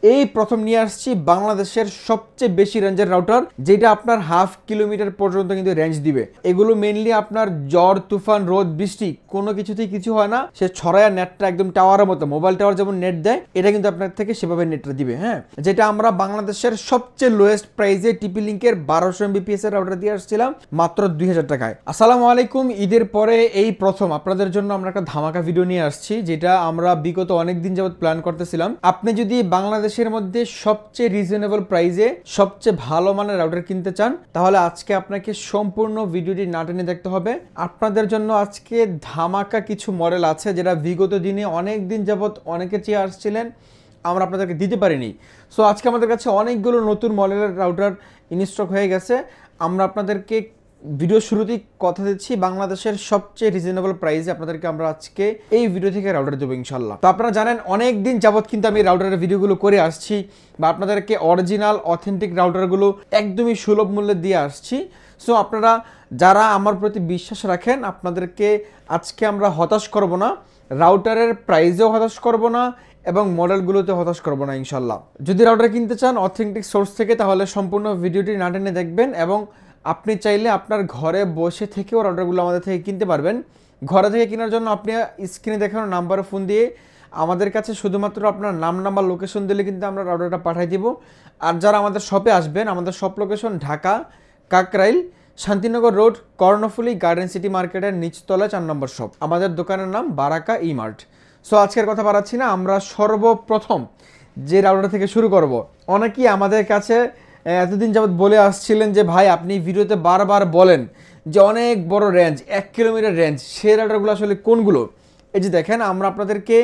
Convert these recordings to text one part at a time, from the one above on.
এই প্রথম নিয়ে আসছি বাংলাদেশের সবচেয়ে বেশি রেঞ্জের রাউটার, যেটা আপনার হাফ কিলোমিটার পর্যন্ত কিন্তু রেঞ্জ দিবে। এগুলো মেইনলি আপনার ঝড় তুফান রোদ বৃষ্টি কোনো কিছুতেই কিছু হয় না, সে ছড়ায়া নেটটা একদম টাওয়ারের মতো, মোবাইল টাওয়ার যেমন নেট দেয় এটা কিন্তু আপনার থেকে সেভাবে নেটটা দিবে। হ্যাঁ, যেটা আমরা বাংলাদেশের সবচেয়ে লোয়েস্ট প্রাইসে টিপি লিঙ্কের 1200 MBPS এর রাউটার দিয়ে আসছিলাম মাত্র 2000 টাকায়। আসসালামু আলাইকুম, ঈদের পরে এই প্রথম আপনাদের জন্য আমরা একটা ধামাকা ভিডিও নিয়ে আসছি, যেটা আমরা বিগত অনেকদিন যাবত প্ল্যান করতেছিলাম। আপনি যদি বাংলাদেশের মধ্যে সবচেয়ে রিজনেবল প্রাইসে সবচেয়ে ভালো মানের রাউটার কিনতে চান, তাহলে আজকে আপনাকে সম্পূর্ণ ভিডিওটি না টেনে দেখতে হবে। আপনাদের জন্য আজকে ধামাকা কিছু মডেল আছে যেটা বিগত দিনে অনেক দিন যাবত অনেকে চেয়ে আসছিলেন, আমরা আপনাদেরকে দিতে পারিনি। সো আজকে আমাদের কাছে অনেকগুলো নতুন মডেলের রাউটার ইনস্টক হয়ে গেছে। আমরা আপনাদেরকে ভিডিও শুরুতেই কথা দিচ্ছি, বাংলাদেশের সবচেয়ে রিজনেবল প্রাইসে আপনাদেরকে আমরা আজকে এই ভিডিও থেকে রাউটার দেবো ইনশাল্লাহ। তো আপনারা জানেন অনেক দিন যাবত কিন্তু আমি রাউটারের ভিডিওগুলো করে আসছি, বা আপনাদেরকে অরিজিনাল অথেন্টিক রাউটারগুলো একদমই সুলভ মূল্যে দিয়ে আসছি। সো আপনারা যারা আমার প্রতি বিশ্বাস রাখেন, আপনাদেরকে আজকে আমরা হতাশ করব না, রাউটারের প্রাইসেও হতাশ করব না এবং মডেলগুলোতে হতাশ করবো না ইনশাল্লাহ। যদি রাউটার কিনতে চান অথেন্টিক সোর্স থেকে, তাহলে সম্পূর্ণ ভিডিওটি না টেনে দেখবেন এবং আপনি চাইলে আপনার ঘরে বসে থেকেও রাউটারগুলো আমাদের থেকে কিনতে পারবেন। ঘরে থেকে কেনার জন্য আপনি স্ক্রিনে দেখানো নাম্বারে ফোন দিয়ে আমাদের কাছে শুধুমাত্র আপনার নাম নাম্বার লোকেশন দিলে কিন্তু আমরা রাউটারটা পাঠিয়ে দিব। আর যারা আমাদের শপে আসবেন, আমাদের shop location Dhaka Kakrail Shantinagar road Karnaphuli garden city মার্কেটের নিচতলায় 4 নম্বর শপ। আমাদের দোকানের নাম বারাকা ই মার্ট। সো আজকের কথা বাড়াচ্ছি না, আমরা সর্বপ্রথম যে রাউটার থেকে শুরু করব। অনেকেই আমাদের কাছে এতদিন যাবত বলে আসছিলেন যে ভাই আপনি ভিডিওতে বারবার বলেন যে অনেক বড় রেঞ্জ, 1 কিলোমিটার রেঞ্জ, সেই রাউটারগুলো আসলে কোনগুলো? এই যে দেখেন, আমরা আপনাদেরকে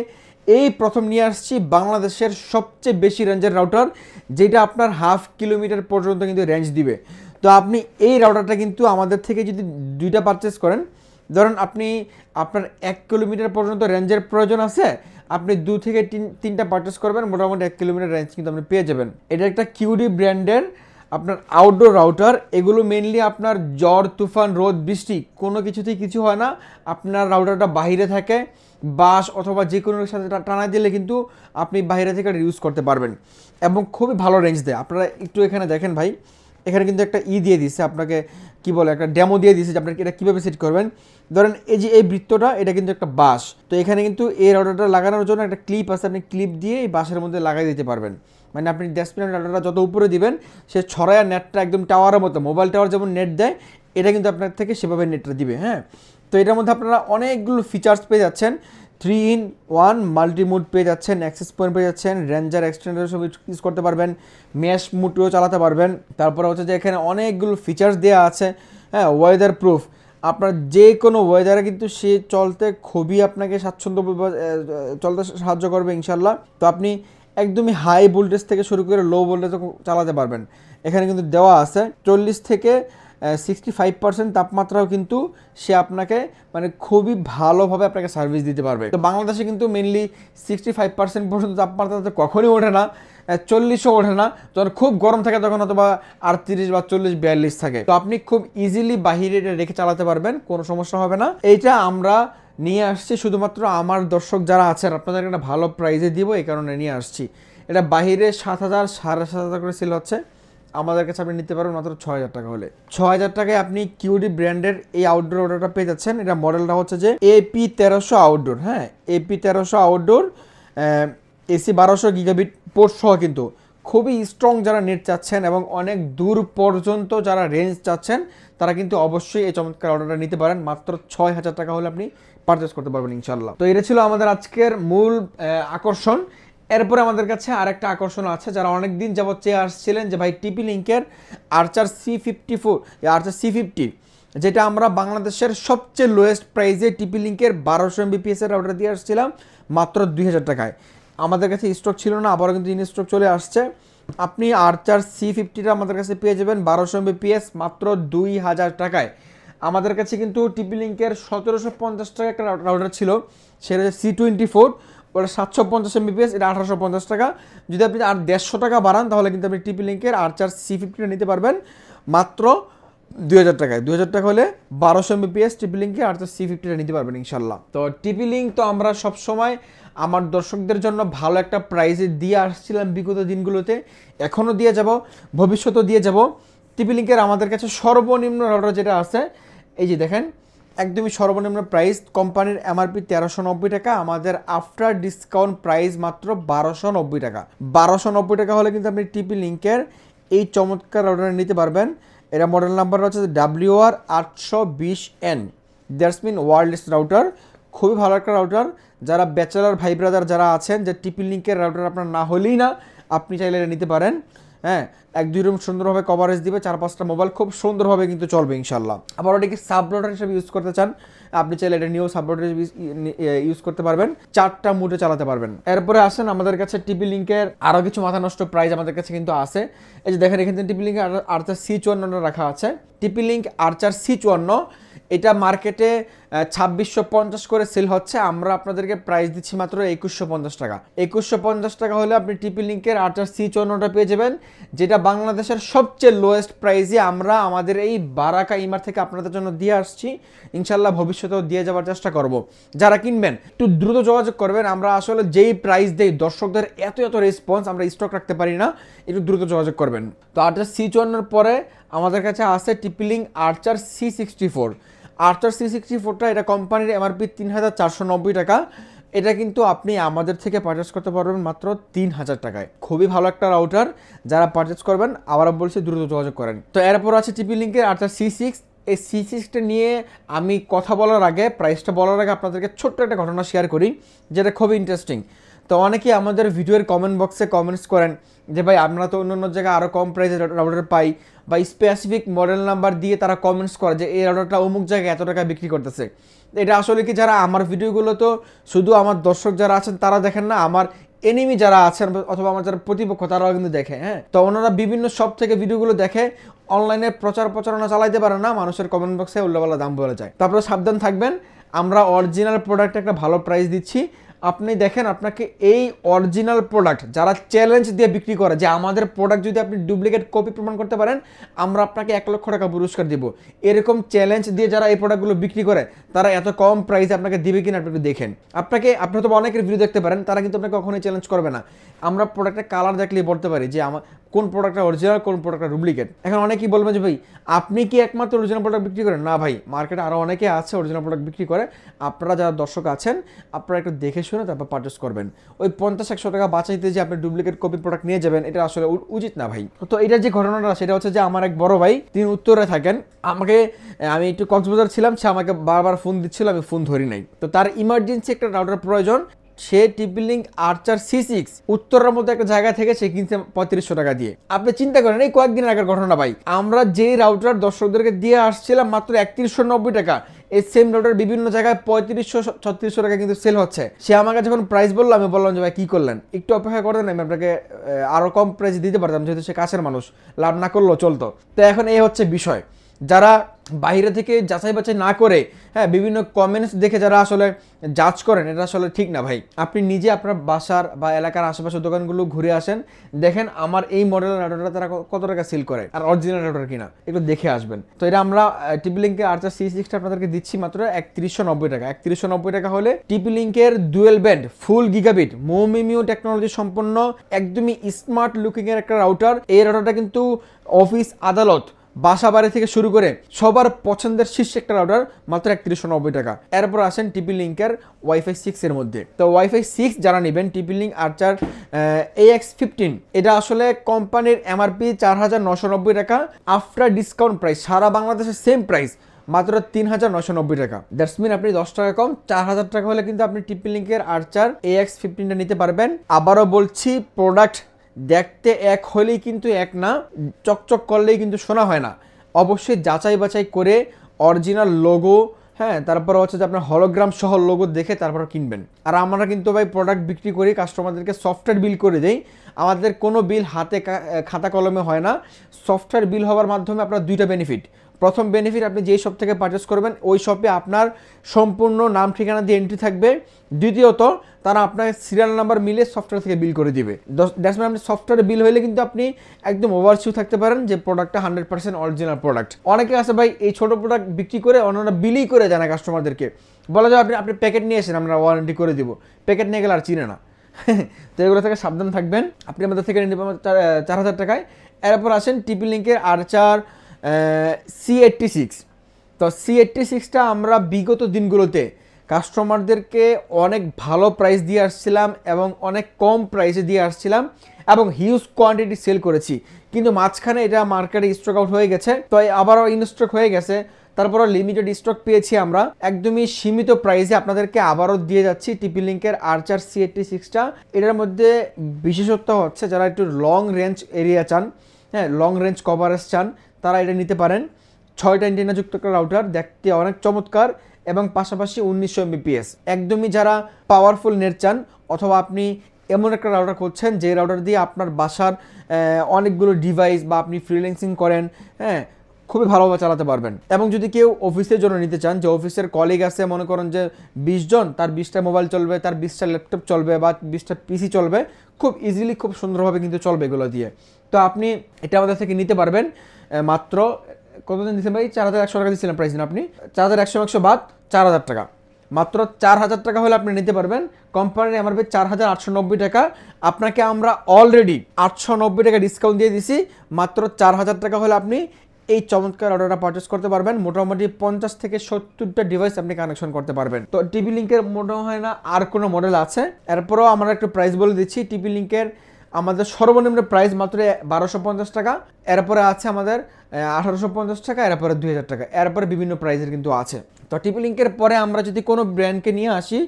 এই প্রথম নিয়ে আসছি বাংলাদেশের সবচেয়ে বেশি রেঞ্জের রাউটার, যেটা আপনার হাফ কিলোমিটার পর্যন্ত কিন্তু রেঞ্জ দিবে। তো আপনি এই রাউটারটা কিন্তু আমাদের থেকে যদি দুইটা পারচেস করেন, ধরেন আপনি আপনার 1 কিলোমিটার পর্যন্ত রেঞ্জের প্রয়োজন আছে, আপনি 2 থেকে 3টা পারচেস করবেন, মোটামুটি 1 কিলোমিটার রেঞ্জ কিন্তু আপনি পেয়ে যাবেন। এটা একটা কিউডি ব্র্যান্ডের আপনার আউটডোর রাউটার। এগুলো মেনলি আপনার ঝড় তুফান রোদ বৃষ্টি কোনো কিছুতেই কিছু হয় না, আপনার রাউটারটা বাইরে থাকে, বাস অথবা যে কোনো সাথে টানা দিলে কিন্তু আপনি বাইরে থেকে ইউজ করতে পারবেন এবং খুবই ভালো রেঞ্জ দেয়। আপনারা একটু এখানে দেখেন ভাই, এখানে কিন্তু একটা দিয়ে দিচ্ছে আপনাকে, কি বলে, একটা ডেমো দিয়ে দিচ্ছে যে আপনাকে এটা কীভাবে সেট করবেন। ধরেন এই যে এই বৃত্তটা, এটা কিন্তু একটা বাস, তো এখানে কিন্তু এই রাউটারটা লাগানোর জন্য একটা ক্লিপ আছে, আপনি ক্লিপ দিয়ে এই বাসের মধ্যে লাগাই দিতে পারবেন। মানে আপনি ড্যাশপ্যান রাউটারটা যত উপরে দিবেন, সে ছড়ায়া নেটটা একদম টাওয়ারের মতো, মোবাইল টাওয়ার যেমন নেট দেয় এটা কিন্তু আপনার থেকে সেভাবে নেটটা দিবে। হ্যাঁ, তো এটার মধ্যে আপনারা অনেকগুলো ফিচার্স পেয়ে যাচ্ছেন, 3-in-1 মাল্টিমুড পেয়ে যাচ্ছেন, অ্যাক্সেস পয়েন্ট পেয়ে যাচ্ছেন, রেঞ্জার এক্সটেন্ডার সব ইউজ করতে পারবেন, ম্যাশ মুডও চালাতে পারবেন। তারপরে হচ্ছে যে এখানে অনেকগুলো ফিচার্স দেওয়া আছে। হ্যাঁ, ওয়েদার প্রুফ, আপনার যে কোনো ওয়েদারে কিন্তু সে চলতে খুবই আপনাকে স্বাচ্ছন্দ্য চলতে সাহায্য করবে ইনশাল্লাহ। তো আপনি একদমই হাই ভোল্টেজ থেকে শুরু করে লো ভোল্টেজে চালাতে পারবেন। এখানে কিন্তু দেওয়া আছে 40 থেকে 65% তাপমাত্রাও কিন্তু সে আপনাকে মানে খুবই ভালোভাবে আপনাকে সার্ভিস দিতে পারবে। তো বাংলাদেশে কিন্তু মেনলি 65% পর্যন্ত তাপমাত্রা তো কখনই ওঠে না, 40ও ওঠে না। যখন খুব গরম থাকে তখন হয়তো বা 38 বা 40-42 থাকে। তো আপনি খুব ইজিলি বাহিরে এটা রেখে চালাতে পারবেন, কোনো সমস্যা হবে না। এইটা আমরা নিয়ে আসছি শুধুমাত্র আমার দর্শক যারা আছেন আপনাদেরকে একটা ভালো প্রাইজে দিব, এই কারণে নিয়ে আসছি। এটা বাহিরে 7,000 7,500 করে সেল হচ্ছে, আমাদের কাছে আপনি নিতে পারবেন মাত্র 6,000 টাকা হলে। 6,000 টাকায় আপনি কিউডি ব্র্যান্ডের এই আউটডোর অর্ডারটা পেয়ে যাচ্ছেন। এটা মডেলটা হচ্ছে যে AP1300 আউটডোর। হ্যাঁ, AP1300 outdoor, AC 1200 gigabit port সহ, কিন্তু খুবই স্ট্রং যারা নেট চাচ্ছেন এবং অনেক দূর পর্যন্ত যারা রেঞ্জ চাচ্ছেন, তারা কিন্তু অবশ্যই এই চমৎকার অর্ডারটা নিতে পারেন। মাত্র 6,000 টাকা হলে আপনি পারচেস করতে পারবেন ইনশাল্লাহ। তো এটা ছিল আমাদের আজকের মূল আকর্ষণ। এরপরে আমাদের কাছে আরেকটা আকর্ষণ আছে, যারা অনেক দিন যাবত চেয়ে আসছিলেন যে ভাই টিপি লিঙ্কের আর্চার C54, আর্চার C50, যেটা আমরা বাংলাদেশের সবচেয়ে লোয়েস্ট প্রাইসে টিপি লিঙ্কের 1200 MBPS এর রাউটার দিয়ে আসছিলাম মাত্র 2000 টাকায়। আমাদের কাছে স্টক ছিল না, আবারও কিন্তু ইন স্টক চলে আসছে। আপনি আর্চার C50টা আমাদের কাছে পেয়ে যাবেন 1200 MBPS মাত্র 2000 টাকায়। আমাদের কাছে কিন্তু টিপি লিঙ্কের 1750 টাকা একটা রাউটার ছিল, সেটা হচ্ছে C24, ওটা 750 MBPS, এটা 1850 টাকা। যদি আপনি আর 150 টাকা বাড়ান তাহলে কিন্তু আপনি টিপি লিঙ্কের আর্চার C50টা নিতে পারবেন মাত্র 2000 টাকায়। 2000 টাকা হলে 1200 MBPS টিপি লিঙ্কে আর্চার C50টা নিতে পারবেন ইনশাল্লাহ। তো টিপি লিঙ্ক তো আমরা সবসময় আমার দর্শকদের জন্য ভালো একটা প্রাইজে দিয়ে আসছিলাম বিগত দিনগুলোতে, এখনও দিয়ে যাব, ভবিষ্যতেও দিয়ে যাব। টিপি লিঙ্কের আমাদের কাছে সর্বনিম্ন রাউটার যেটা আছে, এই যে দেখেন একদমই সর্বনিম্ন প্রাইস, কোম্পানির এমআরপি 1390 টাকা, আমাদের আফটার ডিসকাউন্ট প্রাইস মাত্র 1290 টাকা। 1290 টাকা হলে কিন্তু আপনি টিপি লিঙ্কের এই চমৎকার রাউটার নিতে পারবেন। এটা মডেল নাম্বার হচ্ছে WR820N, that's mean wireless router. খুবই ভালো একটা রাউটার। যারা ব্যাচেলার ভাই ব্রাদার যারা আছেন, যে টিপি লিঙ্কের রাউটার আপনার না হলেই না, আপনি চাইলে এটা নিতে পারেন। হ্যাঁ, 1-2 রুম সুন্দরভাবে কভারেজ দিবে, 4-5টা মোবাইল খুব সুন্দরভাবে কিন্তু চলবে ইনশাল্লাহ। আবার ওটাকে সাব রাউটার হিসেবে ইউজ করতে চান, আপনি চাইলে এটা নিয়েও সাব রাউটার ইউজ করতে পারবেন, 4টা মুডে চালাতে পারবেন। এরপরে আসেন আমাদের কাছে টিপি লিঙ্কের আরও কিছু মাথা নষ্ট প্রাইস আমাদের কাছে কিন্তু আছে। এই যে দেখেন এখানে টিপি লিঙ্কের আর্চার C54 রাখা আছে। টিপি লিঙ্ক আর্চার C54 এটা মার্কেটে 2650 করে সেল হচ্ছে, আমরা আপনাদেরকে প্রাইস দিচ্ছি মাত্র 2150 টাকা। 2150 টাকা হলে আপনি টিপি লিঙ্কের আর্চার C54টা পেয়ে যাবেন, যেটা বাংলাদেশের সবচেয়ে লোয়েস্ট প্রাইসে আমরা আমাদের এই বারাকা ইমার থেকে আপনাদের জন্য দিয়ে আসছি। ইনশাল্লাহ ভবিষ্যতেও দিয়ে যাওয়ার চেষ্টা করব। যারা কিনবেন একটু দ্রুত যোগাযোগ করবেন, আমরা আসলে যেই প্রাইস দেই দর্শকদের এত রেসপন্স, আমরা স্টক রাখতে পারি না, একটু দ্রুত যোগাযোগ করবেন। তো আর্চার C54 পরে আমাদের কাছে আছে টিপি লিঙ্ক আর্চার C64। আর্চার C64টা এটা কোম্পানির এমআরপি 3490 টাকা। এটা কিন্তু আপনি আমাদের থেকে পারচেস করতে পারবেন মাত্র 3000 টাকায়। খুবই ভালো একটা রাউটার, যারা পারচেস করবেন আবারও বলছি দ্রুত যোগাযোগ করেন। তো এরপর আছে টিপি লিঙ্কের আর্চার C6। এই C6টা নিয়ে আমি কথা বলার আগে, প্রাইসটা বলার আগে আপনাদেরকে ছোট্ট একটা ঘটনা শেয়ার করি, যেটা খুবই ইন্টারেস্টিং। তো অনেকেই আমাদের ভিডিওর কমেন্ট বক্সে কমেন্টস করেন যে ভাই আমরা তো অন্য জায়গায় আরও কম প্রাইসে রাউটার পাই, বা স্পেসিফিক মডেল নাম্বার দিয়ে তারা কমেন্টস করে যে এই রাউটারটা অমুক জায়গায় এত টাকা বিক্রি করতেছে। এটা আসলে কি, যারা আমার ভিডিওগুলো তো শুধু আমার দর্শক যারা আছেন তারা দেখেন না, আমার এনিমি যারা আছেন অথবা আমার যারা প্রতিপক্ষ তারাও কিন্তু দেখে। হ্যাঁ, তো ওনারা বিভিন্ন শপ থেকে ভিডিওগুলো দেখে, অনলাইনে প্রচারণা চালাইতে পারে না, মানুষের কমেন্ট বক্সে উল্লাপাল্লা দাম বলে যায়। তারপরে সাবধান থাকবেন, আমরা অরিজিনাল প্রোডাক্টে একটা ভালো প্রাইস দিচ্ছি। আপনি দেখেন, আপনাকে এই অরিজিনাল প্রোডাক্ট যারা চ্যালেঞ্জ দিয়ে বিক্রি করে যে আমাদের প্রোডাক্ট যদি আপনি ডুপ্লিকেট কপি প্রমাণ করতে পারেন আমরা আপনাকে 1 লক্ষ টাকা পুরস্কার দিব, এরকম চ্যালেঞ্জ দিয়ে যারা এই প্রোডাক্টগুলো বিক্রি করে তারা এত কম প্রাইসে আপনাকে দিবে কিনা আপনি দেখেন। আপনি তো অনেকের ভিডিও দেখতে পারেন, তারা কিন্তু আপনাকে কখনোই চ্যালেঞ্জ করবে না। আমরা প্রোডাক্টের কালার দেখলেই বলতে পারি যে আমার কোন প্রোডাক্টটা অরিজিনাল, কোন প্রোডাক্টটা ডুপ্লিকেট। এখন অনেকেই বলবেন যে ভাই আপনি কি একমাত্র অরিজিনাল প্রোডাক্ট বিক্রি করেন? না ভাই, মার্কেটে আরও অনেকে আছে অরিজিনাল প্রোডাক্ট বিক্রি করে। আপনারা যারা দর্শক আছেন আপনারা একটু দেখে শুনে তারপর পারচেস করবেন। ওই 50-100 টাকা বাঁচাইতে যে আপনি ডুপ্লিকেট কপি প্রোডাক্ট নিয়ে যাবেন, এটা আসলে উচিত না ভাই। তো এটার যে ঘটনাটা সেটা হচ্ছে যে আমার এক বড় ভাই, তিনি উত্তরে থাকেন, আমি একটু কক্সবাজার ছিলাম, সে আমাকে বারবার ফোন দিচ্ছিল, আমি ফোন ধরি নাই। তো তার ইমার্জেন্সি একটা রাউটার প্রয়োজন, সে টিপি লিঙ্ক আর্চার C6 উত্তরের মধ্যে একটা জায়গা থেকে সে কিনছে 3500 টাকা দিয়ে। আপনি চিন্তা করেন, এই কয়েকদিন আগের ঘটনা ভাই, আমরা যে রাউটার দর্শকদেরকে দিয়ে আসছিলাম মাত্র 3190 টাকা, এই সেম রাউটার বিভিন্ন জায়গায় 3500-3600 টাকা কিন্তু সেল হচ্ছে। সে আমাকে যখন প্রাইস বললো, আমি বললাম যে ভাই কি করলেন, একটু অপেক্ষা করে দেন, আমি আপনাকে আরও কম প্রাইস দিতে পারতাম, যেহেতু সে কাছের মানুষ, লাভ না করলেও চলতো। তো এখন এই হচ্ছে বিষয়, যারা বাইরে থেকে যাচাই বাছাই না করে, হ্যাঁ, বিভিন্ন কমেন্টস দেখে যারা আসলে জাজ করেন, এটা আসলে ঠিক না ভাই। আপনি নিজে আপনার বাসার বা এলাকার আশেপাশের দোকানগুলো ঘুরে আসেন, দেখেন আমার এই মডেলের রাউটারটা তারা কত টাকা সেল করে আর অরিজিনাল রাউটার কিনা, একটু দেখে আসবেন। তো এটা আমরা টিপি লিঙ্কে আর্চার C6টা আপনাদেরকে দিচ্ছি মাত্র 3190 টাকা। 3190 টাকা হলে টিপি লিঙ্কের ডুয়েল ব্যান্ড ফুল গিগাবিট মোমিমিউ টেকনোলজি সম্পন্ন একদমই স্মার্ট লুকিং এর একটা রাউটার। এই রাউটারটা কিন্তু অফিস, আদালত, বাসা বাড়ি থেকে শুরু করে সবার পছন্দের শীর্ষ একটা রাউটার, মাত্র 3190 টাকা। এরপর আসেন টিপি লিঙ্কের ওয়াইফাই 6 এর মধ্যে। তো ওয়াইফাই 6 যারা নেবেন, টিপি লিঙ্ক আর্চার AX15, এটা আসলে কোম্পানির এমআরপি 4990 টাকা, আফটার ডিসকাউন্ট প্রাইস সারা বাংলাদেশে সেম প্রাইস মাত্র 3990 টাকা। দ্যাটস মিন আপনি 10 টাকা কম, 4000 টাকা হলে কিন্তু আপনি টিপি লিঙ্কের আর্চার AX15টা নিতে পারবেন। আবারও বলছি, প্রোডাক্ট দেখতে এক হলেই কিন্তু এক না, চকচক করলেই কিন্তু শোনা হয় না। অবশ্যই যাচাই বাছাই করে অরিজিনাল লোগো, হ্যাঁ, তারপর হচ্ছে যে আপনার হলোগ্রাম সহ লোগো দেখে তারপর কিনবেন। আর আমরা কিন্তু ভাই প্রোডাক্ট বিক্রি করি, কাস্টমারদেরকে সফটওয়্যার বিল করে দেই। আমাদের কোনো বিল হাতে খাতা কলমে হয় না, সফটওয়্যার বিল হওয়ার মাধ্যমে আপনার দুইটা বেনিফিট। প্রথম বেনিফিট, আপনি যেই শপ থেকে পারচেস করবেন ওই শপে আপনার সম্পূর্ণ নাম ঠিকানা দিয়ে এন্ট্রি থাকবে। দ্বিতীয়ত, তারা আপনার সিরিয়াল নাম্বার মিলে সফটওয়্যার থেকে বিল করে দিবে। দ্যাটস মিন আপনি সফটওয়্যারে বিল হলে কিন্তু আপনি একদম ওভারশিউ থাকতে পারেন যে প্রোডাক্টটা 100% অরিজিনাল প্রোডাক্ট। অনেকে আছে ভাই এই ছোটো প্রোডাক্ট বিক্রি করে অন্যরা বিলই করে জানায় কাস্টমারদেরকে, বলা যায় আপনি প্যাকেট নিয়ে এসেন, আমরা ওয়ারেন্টি করে দিব, প্যাকেট নিয়ে গেলে আর চিনে না। তো এগুলো থেকে সাবধান থাকবেন। আপনি আমাদের থেকে নিতে পারবেন 4000 টাকায়। এরপর আসেন টিপি লিঙ্কের আর্চার C86। তো C86টা আমরা বিগত দিনগুলোতে কাস্টমারদেরকে অনেক ভালো প্রাইস দিয়ে আসছিলাম এবং অনেক কম প্রাইসে দিয়ে আসছিলাম এবং হিউজ কোয়ান্টিটি সেল করেছি, কিন্তু মাঝখানে এটা মার্কেটে স্টক আউট হয়ে গেছে। তো আবারও ইনস্টক হয়ে গেছে, তারপরও লিমিটেড স্টক পেয়েছি আমরা একদমই সীমিত প্রাইসে আপনাদেরকে আবারও দিয়ে যাচ্ছি টিপি লিঙ্কের আর্চার C86টা। এটার মধ্যে বিশেষত্ব হচ্ছে যারা একটু লং রেঞ্জ এরিয়া চান, হ্যাঁ লং রেঞ্জ কভারেজ চান, তারা এটা নিতে পারেন। 6টা অ্যান্টেনাযুক্ত একটা রাউটার, দেখতে অনেক চমৎকার এবং পাশাপাশি 1900 Mbps। একদমই যারা পাওয়ারফুল নেট চান অথবা আপনি এমন একটা রাউটার করছেন যে রাউটার দিয়ে আপনার বাসার অনেকগুলো ডিভাইস বা আপনি ফ্রিল্যান্সিং করেন, হ্যাঁ খুবই ভালোভাবে চালাতে পারবেন। এবং যদি কেউ অফিসের জন্য নিতে চান, যে অফিসের কলিগ আছে মনে করেন যে 20 জন, তার 20টা মোবাইল চলবে, তার 20টা ল্যাপটপ চলবে বা 20টা পিসি চলবে, খুব ইজিলি খুব সুন্দরভাবে কিন্তু চলবে এগুলো দিয়ে। তো আপনি এটা আমাদের থেকে নিতে পারবেন মাত্র কতদিন দিচ্ছেন ভাই? 4100 টাকা দিচ্ছিলেন প্রাইস দিন আপনি, 4100 বাদ 4000 টাকা, মাত্র 4000 টাকা হলে আপনি নিতে পারবেন। কোম্পানির এমআরপি 4890 টাকা, আপনাকে আমরা অলরেডি 890 টাকা ডিসকাউন্ট দিয়ে দিছি। মাত্র 4000 টাকা হলে আপনি এই চমৎকার অর্ডারটা পারচেস করতে পারবেন। মোটামুটি 50 থেকে 70টা ডিভাইস আপনি কানেকশন করতে পারবেন। তো টিপি লিঙ্কের মনে হয় না আর কোনো মডেল আছে। এরপরও আমরা একটু প্রাইস বলে দিচ্ছি। টিপি লিঙ্কের আমাদের সর্বনিম্ন প্রাইস মাত্র 1250 টাকা, এরপরে আছে আমাদের 1850 টাকা, এরপরে 2000 টাকা, এরপরে বিভিন্ন প্রাইসের কিন্তু আছে। তো টিপি লিঙ্কের পরে আমরা যদি কোনো ব্র্যান্ডকে নিয়ে আসি,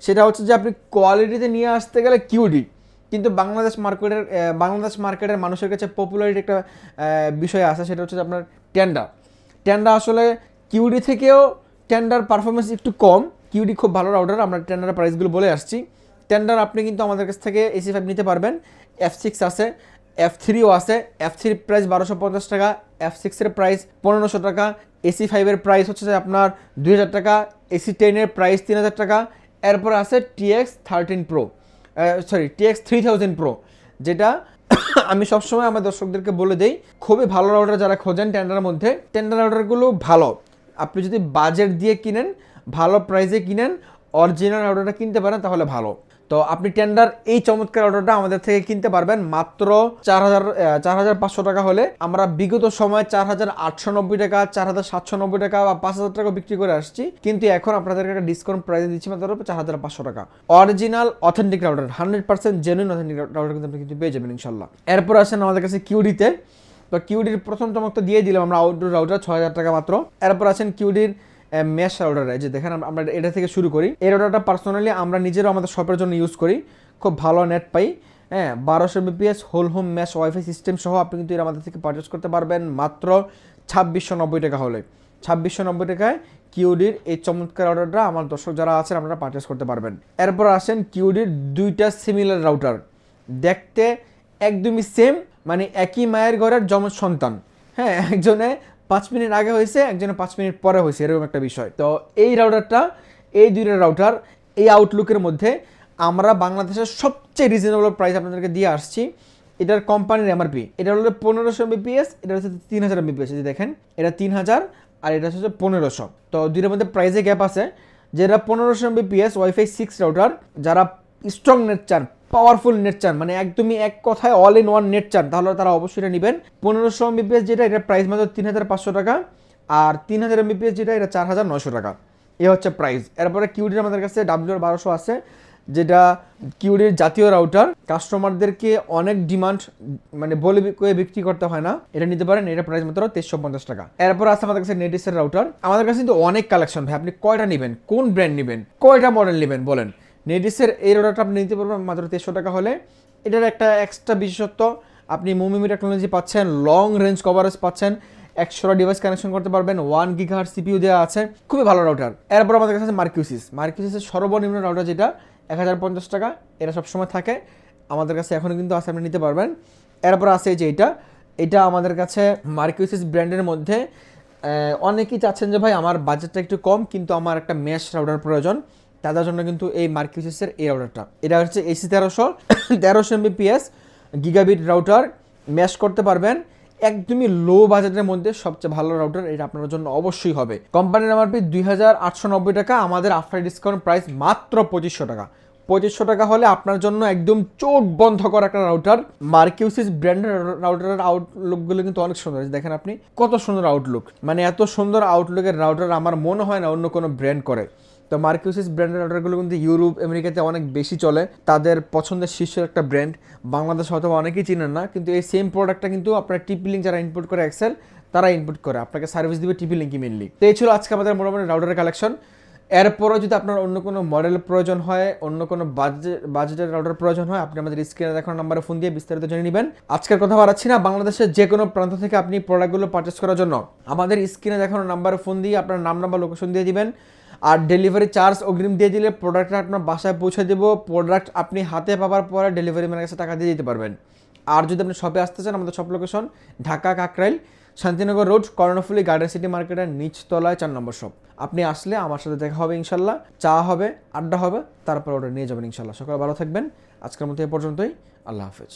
সেটা হচ্ছে যে আপনি কোয়ালিটিতে নিয়ে আসতে গেলে কিউডি, কিন্তু বাংলাদেশ মার্কেটের মানুষের কাছে পপুলারিটি একটা বিষয় আছে, সেটা হচ্ছে আপনার টেন্ডা আসলে কিউডি থেকেও টেন্ডার পারফরমেন্স একটু কম। কিউডি খুব ভালো রাউটার, আমরা টেন্ডারের প্রাইসগুলো বলে আসছি। টেন্ডার আপনি কিন্তু আমাদের কাছ থেকে AC5 নিতে পারবেন, F6 আছে, F3ও আছে। F3 প্রাইস 1250 টাকা, F6 এর প্রাইস 1500 টাকা, AC5 এর প্রাইস হচ্ছে আপনার 2000 টাকা, AC10 এর প্রাইস 3000 টাকা। এরপর আছে TX3000 Pro, যেটা আমি সবসময় আমার দর্শকদেরকে বলে দেই, খুবই ভালো রাউটার যারা খোঁজেন টেন্ডারের মধ্যে, টেন্ডার রাউটারগুলো ভালো। আপনি যদি বাজেট দিয়ে কিনেন, ভালো প্রাইসে কিনেন, অরিজিনাল রাউটারটা কিনতে পারেন তাহলে ভালো। তো আপনি টেন্ডার এই চমৎকার অর্ডারটা আমাদের থেকে কিনতে পারবেন মাত্র 4500 টাকা হলে। আমরা বিগত সময় 4890 টাকা, 4790 টাকা বা 5000 টাকা বিক্রি করে আসছি, কিন্তু এখন আপনাদেরকে একটা ডিসকাউন্ট প্রাইসে দিচ্ছি মাত্র 4500 টাকা। Original authentic router, 100% genuine authentic router কিন্তু আপনি কিন্তু পেয়ে যাবেন ইনশাল্লাহ। এরপর আসেন আমাদের কাছে কিউডিতে। তো কিউডির প্রথম চমক তো দিয়ে দিলাম আমরা, আউটডোর রাউটার 6000 টাকা মাত্র। এরপর আসেন কিউডির মেশ রাউটার, যে দেখেন আমরা এটা থেকে শুরু করি। এই রাউটারটা পার্সোনালি আমরা নিজেরাও আমাদের শপের জন্য ইউজ করি, খুব ভালো নেট পাই, হ্যাঁ 1200 Mbps whole home mesh WiFi system সহ আপনি কিন্তু এর আমাদের থেকে পারচেস করতে পারবেন মাত্র 2690 টাকা হলে। 2690 টাকায় কিউডির এই চমৎকার রাউটারটা আমার দর্শক যারা আছেন আপনারা পারচেস করতে পারবেন। এরপর আসেন কিউডির দুইটা সিমিলার রাউটার, দেখতে একদমই সেম, মানে একই মায়ের ঘরের যমজ সন্তান, হ্যাঁ একজনে 5 মিনিট আগে হয়েছে, একজনে 5 মিনিট পরে হয়েছে, এরকম একটা বিষয়। তো এই রাউটারটা, এই দুইটা রাউটার এই আউটলুকের মধ্যে আমরা বাংলাদেশের সবচেয়ে রিজনেবল প্রাইস আপনাদেরকে দিয়ে আসছি। এটার কোম্পানির এমআরপি এটা হলো 1500 Mbps, এটা হচ্ছে 3000 Mbps। যদি দেখেন এটা 3000 আর এটা হচ্ছে 1500। তো দুইটার মধ্যে প্রাইসে গ্যাপ আছে। যেটা 1500 Mbps ওয়াইফাই 6 রাউটার, যারা স্ট্রং নেট চান, পাওয়ারফুল নেট চান, মানে একদমই এক কথায় অল ইন ওয়ান নেট চান, তাহলে তারা অবশ্যই এটা নেবেন। 1500 Mbps যেটা, এটার প্রাইস মাত্র 3500 টাকা, আর 3000 Mbps যেটা, এটা 4900 টাকা। এ হচ্ছে প্রাইস। এরপরে কিউডির আমাদের কাছে WR1200 আছে, যেটা কিউডির জাতীয় রাউটার, কাস্টমারদেরকে অনেক ডিমান্ড, মানে বলে বিক্রি করতে হয় না, এটা নিতে পারেন। এটা প্রাইস মাত্র 2350 টাকা। এরপর আছে আমাদের কাছে নেটিসের রাউটার। আমাদের কাছে কিন্তু অনেক কালেকশন ভাই, আপনি কয়টা নেবেন, কোন ব্র্যান্ড নেবেন, কয়টা মডেল নেবেন বলেন। নেটিসের এই রাউটারটা আপনি নিতে পারবেন মাত্র 2300 টাকা হলে। এটার একটা এক্সট্রা বিশেষত্ব, আপনি মুমিমি টেকনোলজি পাচ্ছেন, লং রেঞ্জ কভারেজ পাচ্ছেন, 100টা ডিভাইস কানেকশন করতে পারবেন, 1 GHz CPU দেওয়া আছে, খুবই ভালো রাউটার। এরপর আমাদের কাছে মার্কিউসিসের সর্বনিম্ন রাউটার যেটা 1050 টাকা, এটা সবসময় থাকে আমাদের কাছে, এখনও কিন্তু আছে, আপনি নিতে পারবেন। এরপর আছে যে এটা আমাদের কাছে মার্কিউসিস ব্র্যান্ডের মধ্যে অনেকেই চাচ্ছেন যে ভাই আমার বাজেটটা একটু কম কিন্তু আমার একটা মেশ রাউটার প্রয়োজন, তাদের জন্য কিন্তু এই মার্কিউসিসের এই রাউটারটা, এটা হচ্ছে AC 1300 Mbps gigabit router, mash করতে পারবেন একদমই লো বাজেটের মধ্যে সবচেয়ে ভালো রাউটার, এটা আপনার জন্য অবশ্যই হবে। কোম্পানির এমআরপি 2890 টাকা, আমাদের আফটার ডিসকাউন্ট প্রাইস মাত্র 2500 টাকা। 2500 টাকা হলে আপনার জন্য একদম চোখ বন্ধ করা একটা রাউটার। মার্কিউসিস ব্র্যান্ডের রাউটারের আউটলুকগুলো কিন্তু অনেক সুন্দর, দেখেন আপনি কত সুন্দর আউটলুক, মানে এত সুন্দর আউটলুকের রাউটার আমার মনে হয় না অন্য কোনো ব্র্যান্ড করে। তো মার্কিউসিস ব্র্যান্ডের রাউটারগুলো কিন্তু ইউরোপ আমেরিকাতে অনেক বেশি চলে, তাদের পছন্দের শীর্ষের একটা ব্র্যান্ড। বাংলাদেশ হয়তো অনেকেই চিনেন না, কিন্তু এই সেম প্রোডাক্টটা কিন্তু আপনার টিপি লিঙ্ক যারা ইনপুট করে এক্সেল তারা ইনপুট করে, আপনাকে সার্ভিস দিবে টিপি লিঙ্কই মেনলি। তো এই ছিল আজকে আমাদের মোটামুটি রাউটারের কালেকশন। এরপরও যদি আপনার অন্য কোনো মডেল প্রয়োজন হয়, অন্য কোনো বাজেটের রাউটার প্রয়োজন হয়, আপনি আমাদের স্ক্রিনে দেখানো নাম্বারে ফোন দিয়ে বিস্তারিত জেনে নেবেন। আজকের কথা বাড়াচ্ছি না, বাংলাদেশের যে কোনো প্রান্ত থেকে আপনি প্রোডাক্টগুলো পারচেস করার জন্য আমাদের স্ক্রিনে দেখানো নাম্বারে ফোন দিয়ে আপনার নাম নাম্বার লোকেশন দিয়ে দিবেন, আর ডেলিভারি চার্জ অগ্রিম দিয়ে দিলে প্রোডাক্টটা আপনার বাসায় পৌঁছে দেবো। প্রোডাক্ট আপনি হাতে পাওয়ার পরে ডেলিভারি ম্যানের কাছে টাকা দিয়ে দিতে পারবেন। আর যদি আপনি শপে আসতে চান, আমাদের shop location Dhaka Kakrail Shantinagar road, Karnaphuli garden city মার্কেটের নিচতলায় 4 নম্বর শপ। আপনি আসলে আমার সাথে দেখা হবে ইনশাল্লাহ, চা হবে, আড্ডা হবে, তারপর ওটা নিয়ে যাবেন ইনশাল্লাহ। সকালে ভালো থাকবেন। আজকের মতো এ পর্যন্তই, আল্লাহ হাফেজ।